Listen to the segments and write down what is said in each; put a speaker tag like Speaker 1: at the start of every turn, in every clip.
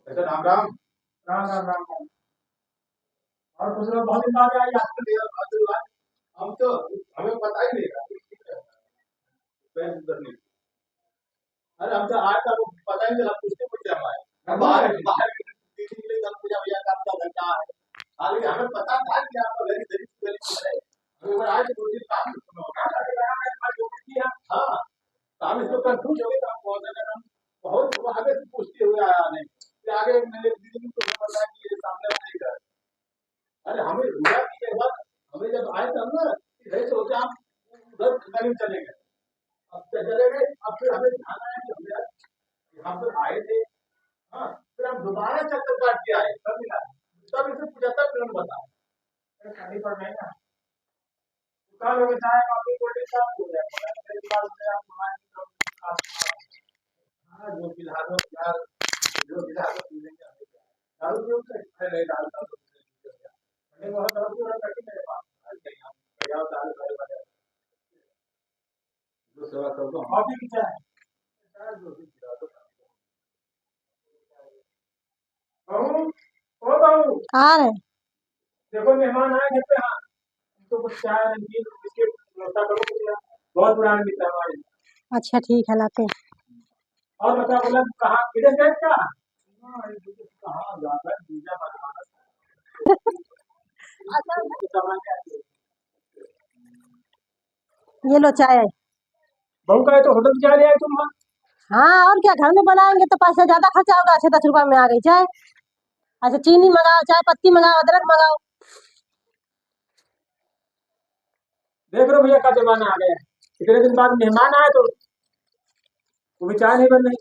Speaker 1: अच्छा राम राम। राम राम राम राम। और कुछ लोग बहुत दिन बाद याद कर लिया अब्दुल भाई। हम तो हमें पता ही नहीं था। बैंक उधर नहीं। अरे हम तो आए था वो पता ही नहीं चला, पूछते पूछते हम आए। हम बाहर बाहर दीदी के लिए सब पूजा भैया का आपका घर कहाँ है। हालांकि हमें पता था कि आपका घर इधर ही है। हम एक बार आए थे, 2 दिन काम किया। हाँ, काम इसको कंफ्यूज हो गए तो हम बहुत ज्यादा बहुत आगे से पूछते हुए आया नहीं। फिर आगे मेरे दीदी को पता कि ये सामने नहीं घर। अरे हमें हुआ कि एक बार हमें जब आए तब ना इधर से होते हम उधर करीब चले गए। अब चले गए, अब फिर हमें ध्यान आया कि हम यार यहाँ पर आए थे। हाँ, फिर हम दोबारा चक्कर काट के आए तब मिला। तब इसे पूछा तब फिर हम बताया खाली पर नहीं ना। कल हो गया काफी कोल्ड साफ हो गया। फिर बाद में आप हमारे हाँ जो फिलहाल हो यार, जो फिलहाल हो पीलेंगे हमें क्या दारू क्यों से नहीं डालता तो मैंने बहुत दारू पूरा करके मेरे पास आज नहीं हम जाओ दारू घर वाले जो सेवा कर दो हम भी क्या है यार जो भी खिला दो। बहू, ओ बहू,
Speaker 2: आ रहे।
Speaker 1: देखो मेहमान आए घर पे। हाँ, उनको कुछ चाय नमकीन बिस्किट व्यवस्था करो कुछ यार। बहुत पुराने मित्र हमारे।
Speaker 2: अच्छा ठीक है, लाते हैं।
Speaker 1: और बता बोला कहाँ विदेश गए क्या? हाँ, ये विदेश कहाँ जाता है वीजा बनवाना था।
Speaker 2: ये लो चाय।
Speaker 1: बहू का है तो होटल जा रहे हैं तुम?
Speaker 2: हाँ, और क्या, घर में बनाएंगे तो पैसा ज्यादा खर्चा होगा। 8-10 रुपए में आ गई चाय। अच्छा, चीनी मंगाओ, चाय पत्ती मंगाओ, अदरक मंगाओ।
Speaker 1: देख रहे हो भैया का जमाना आ गया है। इतने दिन बाद मेहमान आए तो वो भी चाय नहीं बन रही।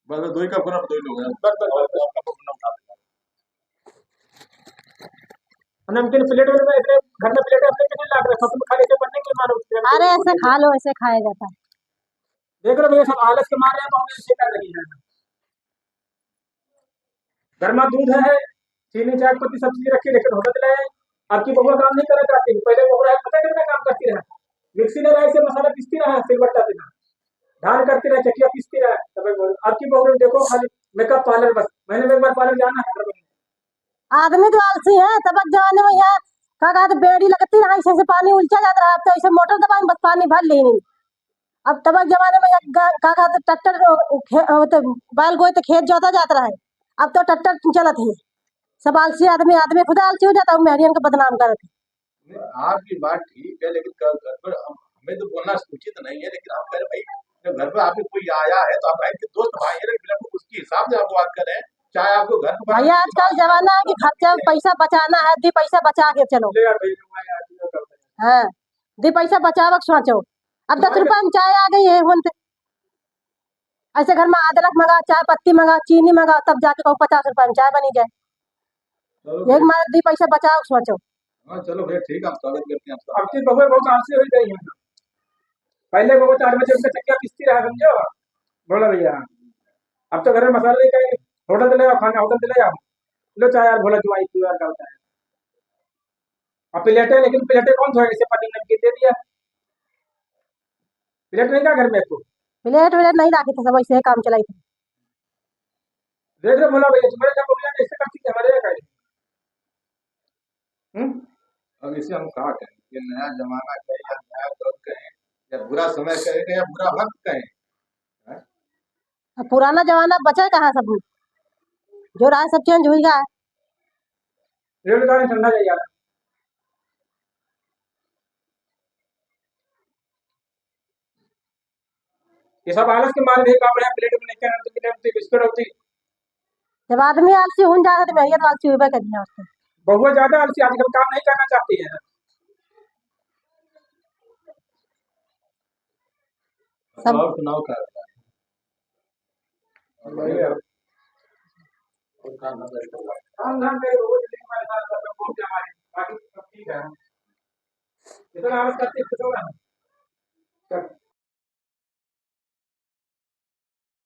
Speaker 1: बस दो ही कप बना, दो ही लोग हैं। बस बस बस कप बना उठा देना। नमकीन प्लेट में इतने घर में प्लेट अपने कितने लाख रखा तुम खाली से बनने के मारो।
Speaker 2: अरे ऐसे खा लो, ऐसे खाया जाता है।
Speaker 1: देख रहे हो भैया सब आलस के मार रहे हैं, बहु ऐसे कर रही है। घर में दूध है, चीनी चाय पत्ती सब चीज रखी, लेकिन होटल ले आए। आपकी बहुआ काम नहीं करना चाहती। पहले बहुआ पता कितना काम करती रहा। मिक्सी में से मसाला पीसती रहा, सिलबट्टा से धान करती रहे, चकिया पीसती रहे। तब आपकी बहू देखो खाली मेकअप पार्लर, बस महीने में एक बार पार्लर जाना है।
Speaker 2: आदमी तो आलसी है। तब जमाने में यहाँ का कहते बेड़ी लगती रहा, ऐसे से पानी उलझा जाता रहा। अब तो ऐसे मोटर दबाएं बस पानी भर ले नहीं। अब तब जमाने में का कहते ट्रैक्टर बैल गोए तो खेत जोता जाता रहा है। अब तो ट्रैक्टर चलत है। सब आलसी आदमी, आदमी खुद आलसी हो जाता है, मेहरियन को बदनाम करते।
Speaker 1: आपकी बात ठीक है, लेकिन घर पर हमें तो बोलना उचित नहीं है। लेकिन हम कह रहे भाई जब घर पर आपके कोई आया है तो आप के दोस्त भाई है, लेकिन आपको उसके हिसाब से आप बात करें। चाहे आपको घर पर
Speaker 2: भैया आजकल जमाना है कि खर्चा पैसा बचाना है। दी पैसा बचा के चलो। हाँ, दी पैसा बचाव सोचो। अब 10 रुपए में चाय आ गई है हुन। ऐसे घर में अदरक मंगा, चाय पत्ती मंगा, चीनी मंगा, तब जाके कहूँ 50 रुपए में चाय बनी जाए। एक मारे दी पैसा बचाओ सोचो।
Speaker 1: हाँ चलो भैया ठीक है, हम स्वागत करते हैं आपका। आपकी बहू बहुत आलसी हो गई है। पहले बहू 4 बजे उनसे चक्किया पिसती रहा, समझो बोला भैया। अब तो घर में मसाले कहीं होटल ले आओ, खाना होटल ले आओ। लो चाय यार, भोला जुआई क्यों यार डालता है। अब प्लेटें, लेकिन प्लेटें कौन धोएगा? इसे पनीर नमकीन दे दिया। प्लेट नहीं था घर में तो
Speaker 2: प्लेट व्लेट नहीं रखी थी, सब ऐसे ही काम चलाई थी।
Speaker 1: देख रहे बोला भैया तुम्हारे जब बोलिया कैसे करती है हमारे यहाँ अब इसे हम कहा कहें, ये नया जमाना कहें या नया दौर कहें या बुरा समय कहें या बुरा वक्त कहें।
Speaker 2: अब पुराना जमाना बचा कहाँ? सब जो रहा सब चेंज हो गया है।
Speaker 1: रेलगाड़ी ठंडा जाइए। ये सब आलस के मारे देखा बढ़िया प्लेट में लेकर आते बिस्कुट होती।
Speaker 2: जब आदमी आलसी हो जाता तो मेहरियत आलसी हुए करिए उसको।
Speaker 1: बहुआ ज्यादा आलसी आजकल काम नहीं करना चाहती है।
Speaker 2: सब
Speaker 1: और सुनाओ क्या होता है? और काम धाम पे रोज दिन हमारे साथ करते हैं, बहुत हमारे बाकी सब ठीक है। इतना आलस करते हैं,